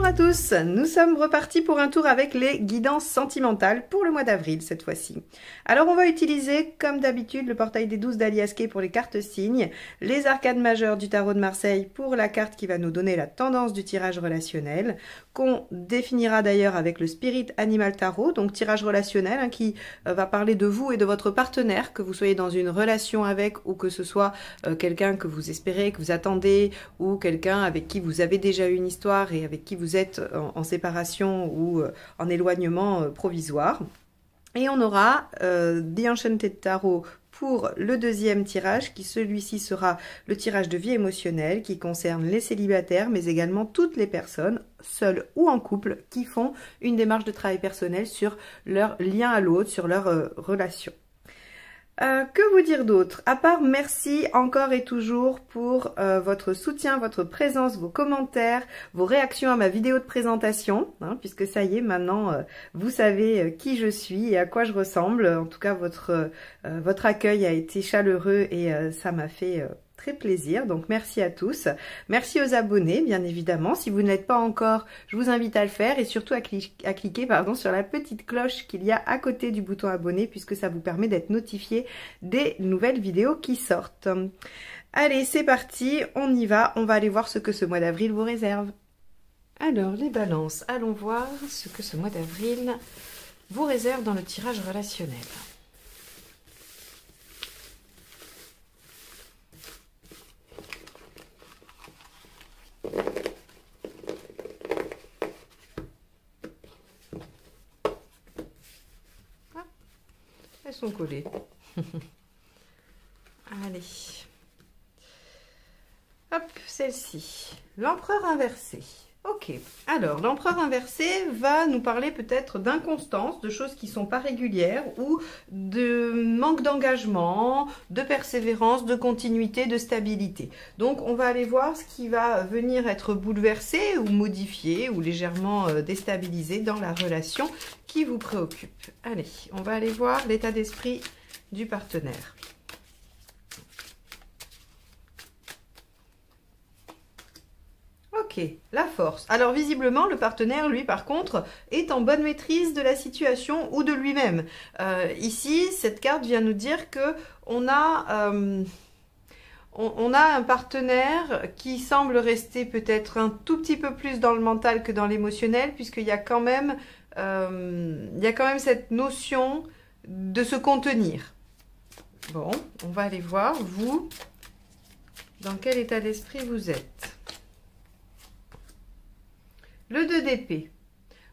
Bonjour à tous, nous sommes repartis pour un tour avec les guidances sentimentales pour le mois d'avril cette fois-ci. Alors on va utiliser comme d'habitude le portail des 12 d'Alias Kay pour les cartes signes, les arcades majeures du tarot de Marseille pour la carte qui va nous donner la tendance du tirage relationnel, qu'on définira d'ailleurs avec le Spirit Animal Tarot, donc tirage relationnel qui va parler de vous et de votre partenaire, que vous soyez dans une relation avec ou que ce soit quelqu'un que vous espérez, que vous attendez ou quelqu'un avec qui vous avez déjà eu une histoire et avec qui vous êtes en séparation ou en éloignement provisoire. Et on aura The Enchanted Tarot pour le deuxième tirage, qui celui-ci sera le tirage de vie émotionnelle, qui concerne les célibataires, mais également toutes les personnes, seules ou en couple, qui font une démarche de travail personnel sur leur lien à l'autre, sur leur relation. Que vous dire d'autre? À part merci encore et toujours pour votre soutien, votre présence, vos commentaires, vos réactions à ma vidéo de présentation, puisque ça y est, maintenant vous savez qui je suis et à quoi je ressemble. En tout cas, votre accueil a été chaleureux et ça m'a fait très plaisir, donc merci à tous. Merci aux abonnés, bien évidemment. Si vous ne l'êtes pas encore, je vous invite à le faire et surtout à cliquer sur la petite cloche qu'il y a à côté du bouton abonné, puisque ça vous permet d'être notifié des nouvelles vidéos qui sortent. Allez, c'est parti, on y va. On va aller voir ce que ce mois d'avril vous réserve. Alors, les balances, allons voir ce que ce mois d'avril vous réserve dans le tirage relationnel. Elles sont collées. Allez. Hop, celle-ci. L'empereur inversé. Ok. Alors, l'empereur inversé va nous parler peut-être d'inconstance, de choses qui ne sont pas régulières ou de manque d'engagement, de persévérance, de continuité, de stabilité. Donc, on va aller voir ce qui va venir être bouleversé ou modifié ou légèrement déstabilisé dans la relation qui vous préoccupe. Allez, on va aller voir l'état d'esprit du partenaire. Ok, la force. Alors visiblement, le partenaire, lui, par contre, est en bonne maîtrise de la situation ou de lui-même. Ici, cette carte vient nous dire que on a un partenaire qui semble rester peut-être un tout petit peu plus dans le mental que dans l'émotionnel, puisqu'il y a quand même, cette notion de se contenir. Bon, on va aller voir, vous, dans quel état d'esprit vous êtes. Le 2 d'épée.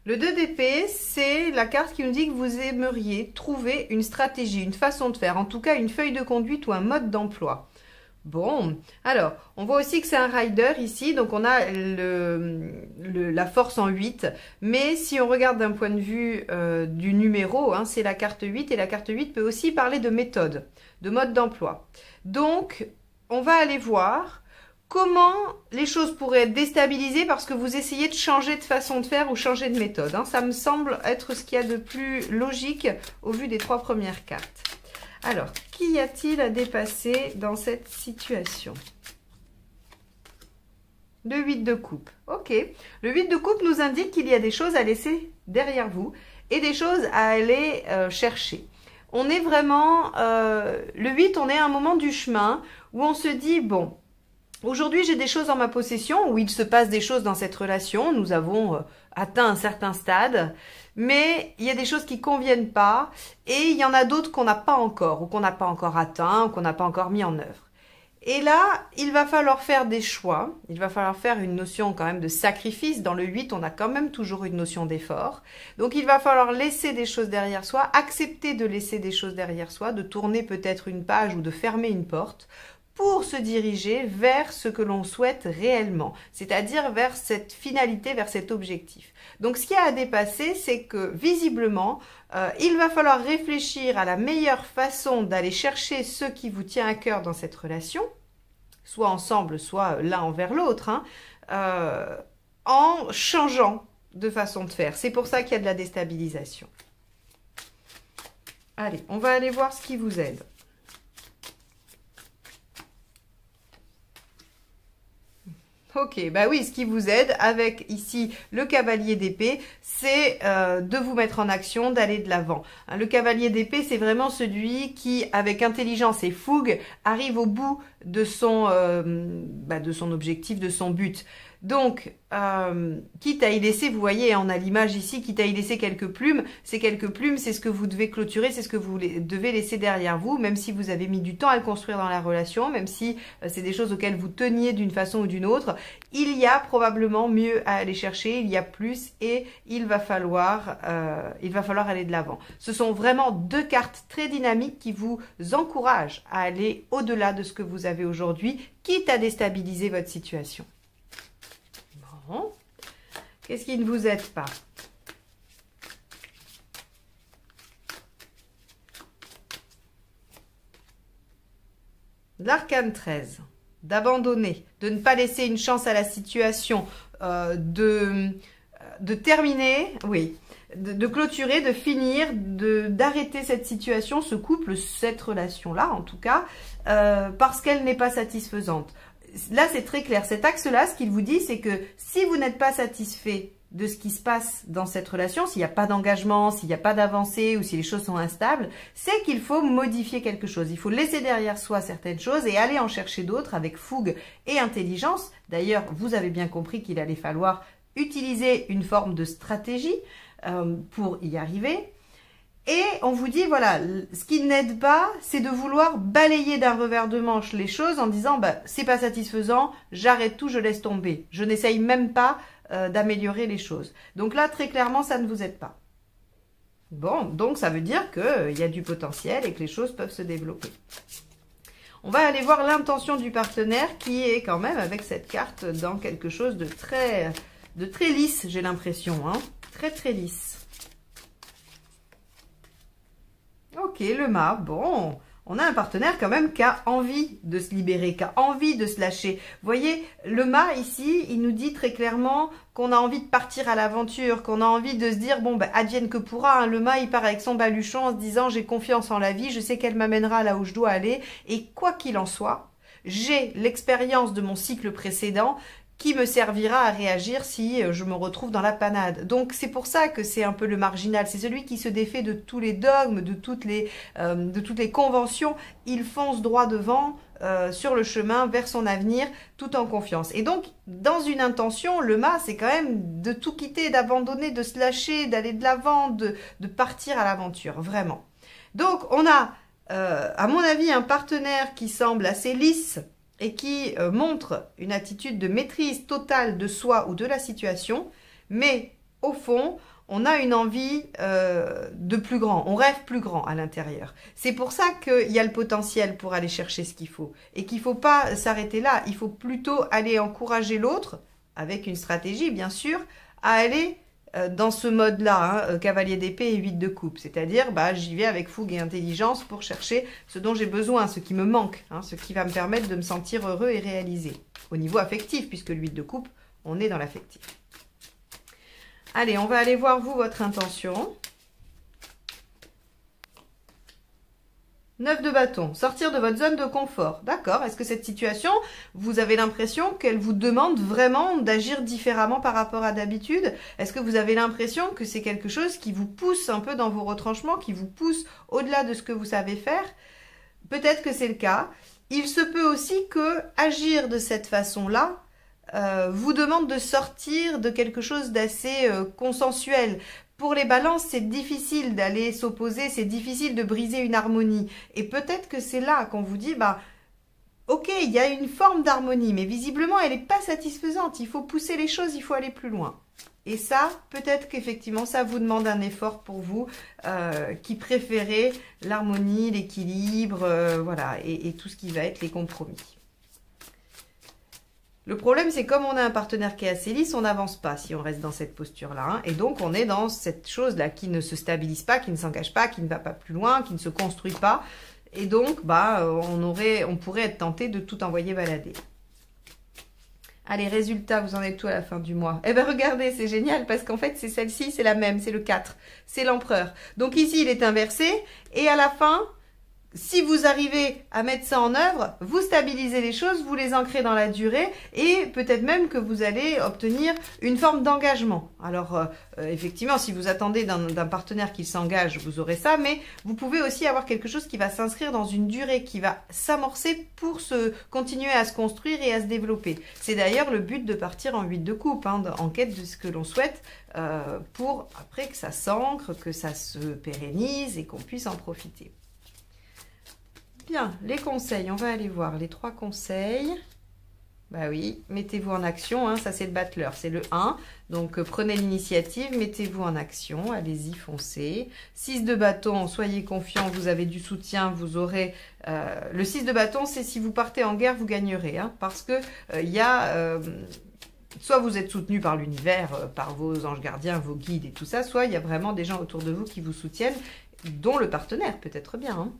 Le 2 d'épée, c'est la carte qui nous dit que vous aimeriez trouver une stratégie, une façon de faire, en tout cas une feuille de conduite ou un mode d'emploi. Bon, alors, on voit aussi que c'est un rider ici, donc on a la force en 8, mais si on regarde d'un point de vue du numéro, c'est la carte 8, et la carte 8 peut aussi parler de méthode, de mode d'emploi. Donc, on va aller voir comment les choses pourraient être déstabilisées parce que vous essayez de changer de façon de faire ou changer de méthode. Ça me semble être ce qu'il y a de plus logique au vu des 3 premières cartes. Alors, qu'y a-t-il à dépasser dans cette situation? Le 8 de coupe. Ok. Le 8 de coupe nous indique qu'il y a des choses à laisser derrière vous et des choses à aller chercher. On est vraiment... le 8, on est à un moment du chemin où on se dit, bon... Aujourd'hui, j'ai des choses en ma possession où il se passe des choses dans cette relation. Nous avons atteint un certain stade, mais il y a des choses qui ne conviennent pas et il y en a d'autres qu'on n'a pas encore ou qu'on n'a pas encore atteint ou qu'on n'a pas encore mis en œuvre. Et là, il va falloir faire des choix. Il va falloir faire une notion quand même de sacrifice. Dans le 8, on a quand même toujours une notion d'effort. Donc, il va falloir laisser des choses derrière soi, accepter de laisser des choses derrière soi, de tourner peut-être une page ou de fermer une porte pour se diriger vers ce que l'on souhaite réellement, c'est-à-dire vers cette finalité, vers cet objectif. Donc, ce qu'il y a à dépasser, c'est que, visiblement, il va falloir réfléchir à la meilleure façon d'aller chercher ce qui vous tient à cœur dans cette relation, soit ensemble, soit l'un envers l'autre, en changeant de façon de faire. C'est pour ça qu'il y a de la déstabilisation. Allez, on va aller voir ce qui vous aide. Ok, bah oui, ce qui vous aide avec ici le cavalier d'épée, c'est de vous mettre en action, d'aller de l'avant. Hein, le cavalier d'épée, c'est vraiment celui qui, avec intelligence et fougue, arrive au bout de son objectif, de son but. Donc, quitte à y laisser, vous voyez, on a l'image ici, quitte à y laisser quelques plumes, ces quelques plumes, c'est ce que vous devez clôturer, c'est ce que vous devez laisser derrière vous, même si vous avez mis du temps à le construire dans la relation, même si c'est des choses auxquelles vous teniez d'une façon ou d'une autre, il y a probablement mieux à aller chercher, il y a plus et il va falloir aller de l'avant. Ce sont vraiment deux cartes très dynamiques qui vous encouragent à aller au-delà de ce que vous avez aujourd'hui, quitte à déstabiliser votre situation. Bon. Qu'est-ce qui ne vous aide pas? L'arcane 13, d'abandonner, de ne pas laisser une chance à la situation, de terminer, oui, de clôturer, de finir, d'arrêter cette situation, ce couple, cette relation-là en tout cas, parce qu'elle n'est pas satisfaisante. Là, c'est très clair. Cet axe-là, ce qu'il vous dit, c'est que si vous n'êtes pas satisfait de ce qui se passe dans cette relation, s'il n'y a pas d'engagement, s'il n'y a pas d'avancée ou si les choses sont instables, c'est qu'il faut modifier quelque chose. Il faut laisser derrière soi certaines choses et aller en chercher d'autres avec fougue et intelligence. D'ailleurs, vous avez bien compris qu'il allait falloir utiliser une forme de stratégie pour y arriver. Et on vous dit, voilà, ce qui n'aide pas, c'est de vouloir balayer d'un revers de manche les choses en disant, bah, c'est pas satisfaisant, j'arrête tout, je laisse tomber. Je n'essaye même pas d'améliorer les choses. Donc là, très clairement, ça ne vous aide pas. Bon, donc ça veut dire qu'il y a du potentiel et que les choses peuvent se développer. On va aller voir l'intention du partenaire qui est quand même, avec cette carte, dans quelque chose de très lisse, j'ai l'impression. Hein, très lisse. Ok, le mât, bon, on a un partenaire quand même qui a envie de se libérer, qui a envie de se lâcher. Vous voyez, le mât ici, il nous dit très clairement qu'on a envie de partir à l'aventure, qu'on a envie de se dire, bon, ben, advienne que pourra. Hein. Le mât, il part avec son baluchon en se disant, j'ai confiance en la vie, je sais qu'elle m'amènera là où je dois aller. Et quoi qu'il en soit, j'ai l'expérience de mon cycle précédent qui me servira à réagir si je me retrouve dans la panade. Donc c'est pour ça que c'est un peu le marginal, c'est celui qui se défait de tous les dogmes, de toutes les conventions, il fonce droit devant sur le chemin vers son avenir tout en confiance. Et donc dans une intention, le mât c'est quand même de tout quitter, d'abandonner, de se lâcher, d'aller de l'avant, de partir à l'aventure, vraiment. Donc on a à mon avis un partenaire qui semble assez lisse et qui montre une attitude de maîtrise totale de soi ou de la situation, mais au fond, on a une envie de plus grand, on rêve plus grand à l'intérieur. C'est pour ça qu'il y a le potentiel pour aller chercher ce qu'il faut, et qu'il ne faut pas s'arrêter là, il faut plutôt aller encourager l'autre, avec une stratégie bien sûr, à aller dans ce mode-là, hein, cavalier d'épée et 8 de coupe, c'est-à-dire bah, j'y vais avec fougue et intelligence pour chercher ce dont j'ai besoin, ce qui me manque, hein, ce qui va me permettre de me sentir heureux et réalisé. Au niveau affectif, puisque le 8 de coupe, on est dans l'affectif. Allez, on va aller voir vous, votre intention. 9 de bâton, sortir de votre zone de confort. D'accord, est-ce que cette situation, vous avez l'impression qu'elle vous demande vraiment d'agir différemment par rapport à d'habitude? Est-ce que vous avez l'impression que c'est quelque chose qui vous pousse un peu dans vos retranchements, qui vous pousse au-delà de ce que vous savez faire? Peut-être que c'est le cas. Il se peut aussi que agir de cette façon-là vous demande de sortir de quelque chose d'assez consensuel. Pour les balances, c'est difficile d'aller s'opposer, c'est difficile de briser une harmonie. Et peut-être que c'est là qu'on vous dit, bah, ok, il y a une forme d'harmonie, mais visiblement, elle n'est pas satisfaisante. Il faut pousser les choses, il faut aller plus loin. Et ça, peut-être qu'effectivement, ça vous demande un effort pour vous, qui préférez l'harmonie, l'équilibre, voilà, et tout ce qui va être les compromis. Le problème, c'est comme on a un partenaire qui est assez lisse, on n'avance pas si on reste dans cette posture-là. Hein. Et donc, on est dans cette chose-là qui ne se stabilise pas, qui ne s'engage pas, qui ne va pas plus loin, qui ne se construit pas. Et donc, bah, on pourrait être tenté de tout envoyer balader. Allez, résultat, vous en êtes tout à la fin du mois. Eh bien, regardez, c'est génial parce qu'en fait, c'est celle-ci, c'est la même, c'est le 4. C'est l'empereur. Donc ici, il est inversé et à la fin, si vous arrivez à mettre ça en œuvre, vous stabilisez les choses, vous les ancrez dans la durée et peut-être même que vous allez obtenir une forme d'engagement. Alors, effectivement, si vous attendez d'un partenaire qui s'engage, vous aurez ça, mais vous pouvez aussi avoir quelque chose qui va s'inscrire dans une durée, qui va s'amorcer pour continuer à se construire et à se développer. C'est d'ailleurs le but de partir en 8 de coupe, hein, en quête de ce que l'on souhaite, pour après que ça s'ancre, que ça se pérennise et qu'on puisse en profiter. Bien, les conseils, on va aller voir les 3 conseils. Bah oui, mettez-vous en action, hein, ça c'est le battleur, c'est le 1. Donc prenez l'initiative, mettez-vous en action, allez-y, foncez. 6 de bâton, soyez confiants, vous avez du soutien, vous aurez... le 6 de bâton, c'est si vous partez en guerre, vous gagnerez, hein, parce que il y a... soit vous êtes soutenu par l'univers, par vos anges gardiens, vos guides et tout ça, soit il y a vraiment des gens autour de vous qui vous soutiennent, dont le partenaire peut-être bien, hein.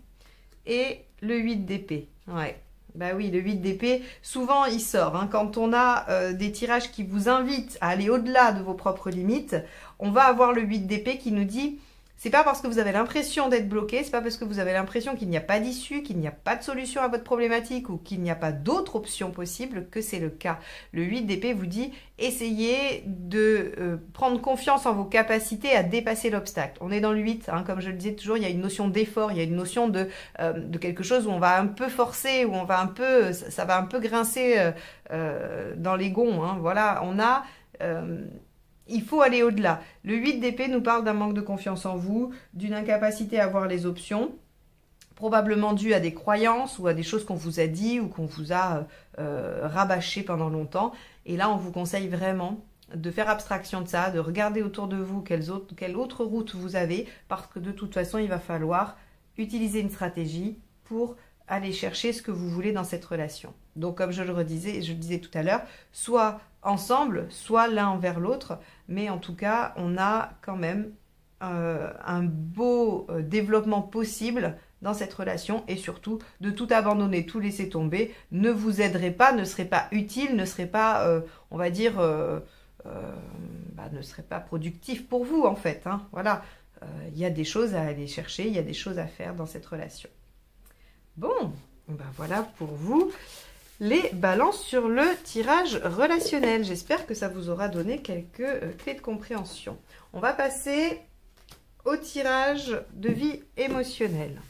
Et le 8 d'épée, ouais. Bah oui, le 8 d'épée, souvent il sort. Hein. Quand on a des tirages qui vous invitent à aller au-delà de vos propres limites, on va avoir le 8 d'épée qui nous dit... C'est pas parce que vous avez l'impression d'être bloqué, c'est pas parce que vous avez l'impression qu'il n'y a pas d'issue, qu'il n'y a pas de solution à votre problématique ou qu'il n'y a pas d'autre option possible que c'est le cas. Le 8 d'épée vous dit essayez de prendre confiance en vos capacités à dépasser l'obstacle. On est dans le 8, hein, comme je le disais toujours, il y a une notion d'effort, il y a une notion de quelque chose où on va un peu forcer, où on va un peu, ça va un peu grincer dans les gonds. Hein, voilà, on a... il faut aller au-delà. Le 8 d'épée nous parle d'un manque de confiance en vous, d'une incapacité à voir les options, probablement due à des croyances ou à des choses qu'on vous a dit ou qu'on vous a rabâché pendant longtemps. Et là, on vous conseille vraiment de faire abstraction de ça, de regarder autour de vous quelle autre route vous avez, parce que de toute façon, il va falloir utiliser une stratégie pour aller chercher ce que vous voulez dans cette relation. Donc, comme je le disais tout à l'heure, soit ensemble, soit l'un envers l'autre, mais en tout cas, on a quand même un beau développement possible dans cette relation et surtout de tout abandonner, tout laisser tomber, ne vous aiderait pas, ne serait pas utile, ne serait pas, on va dire, ne serait pas productif pour vous en fait. Hein. Voilà, il y a des choses à aller chercher, il y a des choses à faire dans cette relation. Bon, ben voilà pour vous les balances sur le tirage relationnel. J'espère que ça vous aura donné quelques clés de compréhension. On va passer au tirage de vie émotionnelle.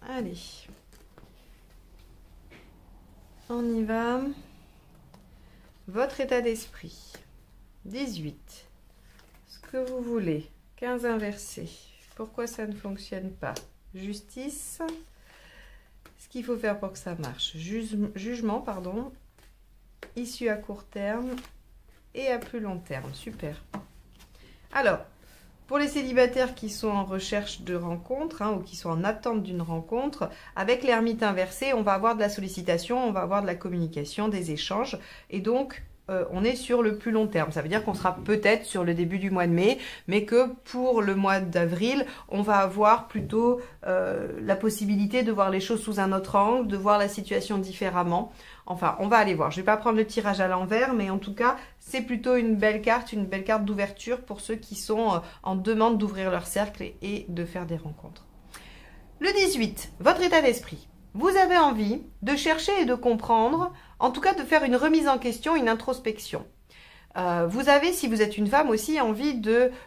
Allez, on y va. Votre état d'esprit. 18. Ce que vous voulez. 15 inversé. Pourquoi ça ne fonctionne pas? Justice. Ce qu'il faut faire pour que ça marche. Jugement, pardon. Issue à court terme et à plus long terme. Super. Alors, pour les célibataires qui sont en recherche de rencontre ou qui sont en attente d'une rencontre, avec l'ermite inversé, on va avoir de la sollicitation, on va avoir de la communication, des échanges. Et donc, on est sur le plus long terme. Ça veut dire qu'on sera peut-être sur le début du mois de mai, mais que pour le mois d'avril, on va avoir plutôt la possibilité de voir les choses sous un autre angle, de voir la situation différemment. Enfin, on va aller voir. Je ne vais pas prendre le tirage à l'envers, mais en tout cas, c'est plutôt une belle carte d'ouverture pour ceux qui sont en demande d'ouvrir leur cercle et de faire des rencontres. Le 18, votre état d'esprit. Vous avez envie de chercher et de comprendre, en tout cas de faire une remise en question, une introspection. Vous avez, si vous êtes une femme aussi, envie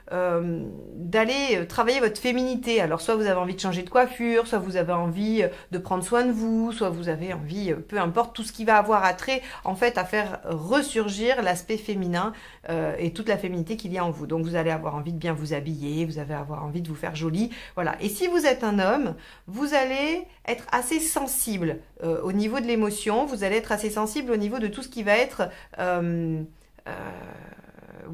d'aller travailler votre féminité. Alors, soit vous avez envie de changer de coiffure, soit vous avez envie de prendre soin de vous, soit vous avez envie, peu importe, tout ce qui va avoir attrait, en fait, à faire ressurgir l'aspect féminin et toute la féminité qu'il y a en vous. Donc, vous allez avoir envie de bien vous habiller, vous allez avoir envie de vous faire jolie. Voilà. Et si vous êtes un homme, vous allez être assez sensible au niveau de l'émotion, vous allez être assez sensible au niveau de tout ce qui va être...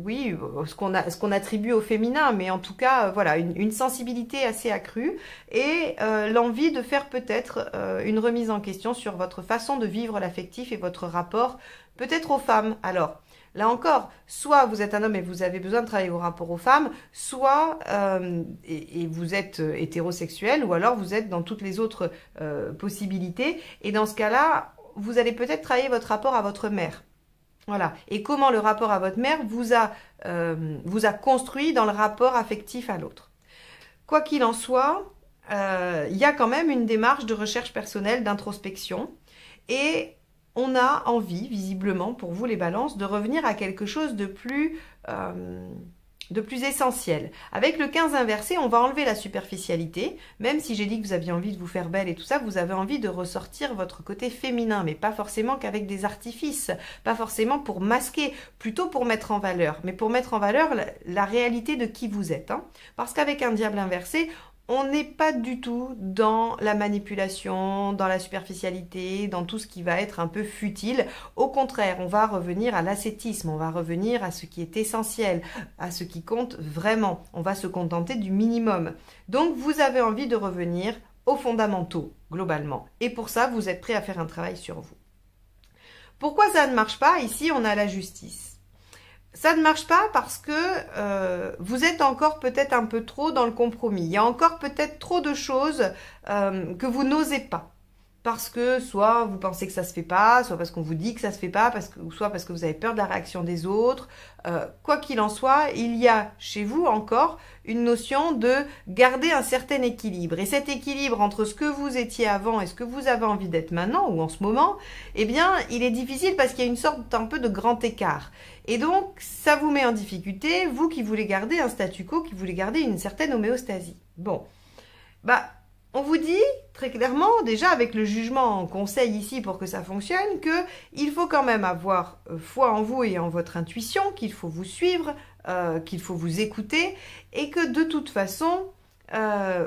oui, ce qu'on attribue au féminin, mais en tout cas, voilà, une sensibilité assez accrue et l'envie de faire peut-être une remise en question sur votre façon de vivre l'affectif et votre rapport peut-être aux femmes. Alors, Là encore, soit vous êtes un homme et vous avez besoin de travailler vos rapports aux femmes, soit et vous êtes hétérosexuel, ou alors vous êtes dans toutes les autres possibilités. Et dans ce cas-là, vous allez peut-être travailler votre rapport à votre mère. Voilà. Et comment le rapport à votre mère vous a construit dans le rapport affectif à l'autre. Quoi qu'il en soit, il y a quand même une démarche de recherche personnelle, d'introspection. Et on a envie, visiblement, pour vous les balances, de revenir à quelque chose de plus essentiel. Avec le 15 inversé, on va enlever la superficialité. Même si j'ai dit que vous aviez envie de vous faire belle et tout ça, vous avez envie de ressortir votre côté féminin, mais pas forcément qu'avec des artifices, pas forcément pour masquer, plutôt pour mettre en valeur. Mais pour mettre en valeur la réalité de qui vous êtes. Hein. Parce qu'avec un diable inversé, on n'est pas du tout dans la manipulation, dans la superficialité, dans tout ce qui va être un peu futile. Au contraire, on va revenir à l'ascétisme, on va revenir à ce qui est essentiel, à ce qui compte vraiment. On va se contenter du minimum. Donc, vous avez envie de revenir aux fondamentaux, globalement. Et pour ça, vous êtes prêt à faire un travail sur vous. Pourquoi ça ne marche pas? Ici, on a la justice. Ça ne marche pas parce que vous êtes encore peut-être un peu trop dans le compromis. Il y a encore peut-être trop de choses que vous n'osez pas. Parce que soit vous pensez que ça se fait pas, soit parce qu'on vous dit que ça se fait pas, soit parce que vous avez peur de la réaction des autres. Quoi qu'il en soit, il y a chez vous encore une notion de garder un certain équilibre. Et cet équilibre entre ce que vous étiez avant et ce que vous avez envie d'être maintenant ou en ce moment, eh bien, il est difficile parce qu'il y a une sorte un peu de grand écart. Et donc, ça vous met en difficulté, vous qui voulez garder un statu quo, qui voulez garder une certaine homéostasie. Bon, bah, on vous dit très clairement, déjà avec le jugement en conseil ici pour que ça fonctionne, qu'il faut quand même avoir foi en vous et en votre intuition, qu'il faut vous suivre, qu'il faut vous écouter, et que de toute façon,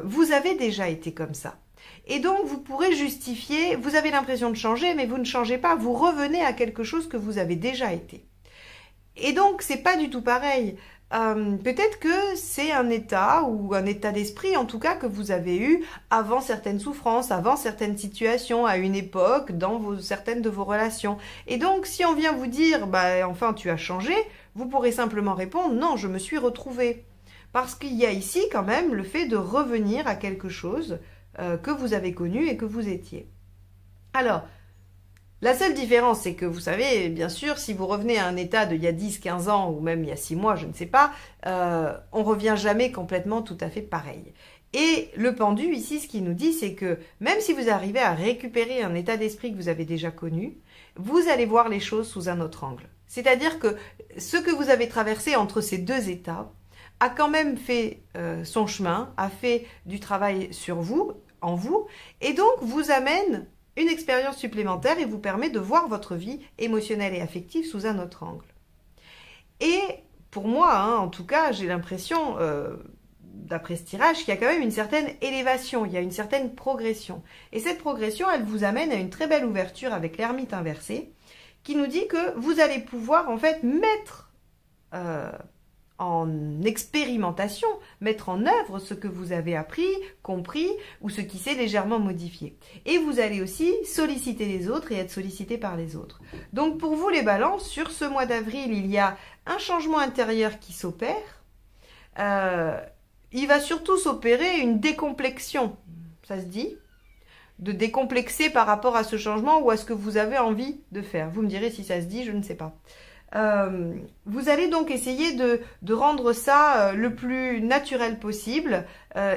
vous avez déjà été comme ça. Et donc, vous pourrez justifier, vous avez l'impression de changer, mais vous ne changez pas, vous revenez à quelque chose que vous avez déjà été. Et donc, c'est pas du tout pareil. Peut-être que c'est un état ou un état d'esprit en tout cas que vous avez eu avant certaines souffrances, avant certaines situations, à une époque, dans certaines de vos relations. Et donc si on vient vous dire bah enfin tu as changé, vous pourrez simplement répondre non, je me suis retrouvée. Parce qu'il y a ici quand même le fait de revenir à quelque chose que vous avez connu et que vous étiez. Alors, la seule différence, c'est que vous savez, bien sûr, si vous revenez à un état d'il y a 10, 15 ans, ou même il y a 6 mois, je ne sais pas, on revient jamais complètement tout à fait pareil. Et le pendu, ici, ce qu'il nous dit, c'est que même si vous arrivez à récupérer un état d'esprit que vous avez déjà connu, vous allez voir les choses sous un autre angle. C'est-à-dire que ce que vous avez traversé entre ces deux états a quand même fait son chemin, a fait du travail sur vous, en vous, et donc vous amène une expérience supplémentaire et vous permet de voir votre vie émotionnelle et affective sous un autre angle. Et pour moi, hein, en tout cas, j'ai l'impression, d'après ce tirage, qu'il y a quand même une certaine élévation, il y a une certaine progression. Et cette progression, elle vous amène à une très belle ouverture avec l'ermite inversé, qui nous dit que vous allez pouvoir en fait mettre en expérimentation, mettre en œuvre ce que vous avez appris, compris, ou ce qui s'est légèrement modifié. Et vous allez aussi solliciter les autres et être sollicité par les autres. Donc pour vous les balances, sur ce mois d'avril, il y a un changement intérieur qui s'opère. Il va surtout s'opérer une décomplexion, ça se dit, de décomplexer par rapport à ce changement ou à ce que vous avez envie de faire. Vous me direz si ça se dit, je ne sais pas. Vous allez donc essayer de rendre ça le plus naturel possible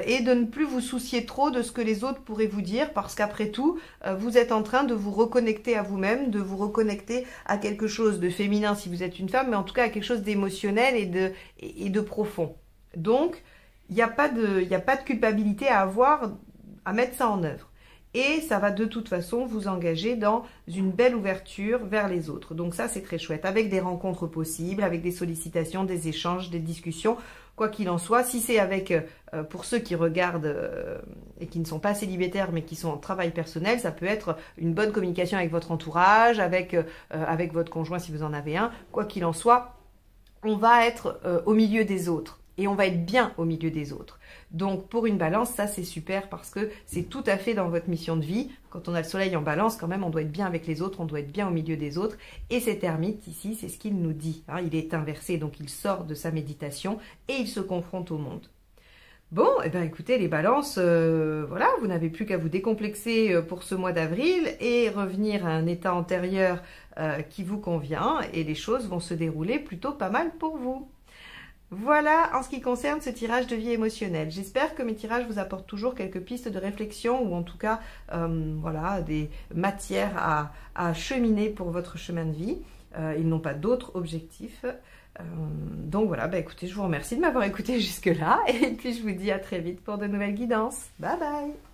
et de ne plus vous soucier trop de ce que les autres pourraient vous dire parce qu'après tout, vous êtes en train de vous reconnecter à vous-même, de vous reconnecter à quelque chose de féminin si vous êtes une femme, mais en tout cas à quelque chose d'émotionnel et de profond. Donc, il n'y a pas de culpabilité à avoir à mettre ça en œuvre. Et ça va de toute façon vous engager dans une belle ouverture vers les autres. Donc ça, c'est très chouette, avec des rencontres possibles, avec des sollicitations, des échanges, des discussions, quoi qu'il en soit. Si c'est avec, pour ceux qui regardent et qui ne sont pas célibataires, mais qui sont en travail personnel, ça peut être une bonne communication avec votre entourage, avec votre conjoint si vous en avez un. Quoi qu'il en soit, on va être au milieu des autres. et on va être bien au milieu des autres. Donc pour une balance, ça c'est super parce que c'est tout à fait dans votre mission de vie. Quand on a le soleil en balance, quand même, on doit être bien avec les autres, on doit être bien au milieu des autres. Et cet ermite ici, c'est ce qu'il nous dit. Hein, il est inversé, donc il sort de sa méditation et il se confronte au monde. Bon, eh bien écoutez, les balances, voilà, vous n'avez plus qu'à vous décomplexer pour ce mois d'avril et revenir à un état antérieur qui vous convient et les choses vont se dérouler plutôt pas mal pour vous. Voilà en ce qui concerne ce tirage de vie émotionnelle. J'espère que mes tirages vous apportent toujours quelques pistes de réflexion ou en tout cas voilà, des matières à cheminer pour votre chemin de vie. Ils n'ont pas d'autres objectifs. Donc voilà, bah écoutez, je vous remercie de m'avoir écouté jusque-là et puis je vous dis à très vite pour de nouvelles guidances. Bye bye!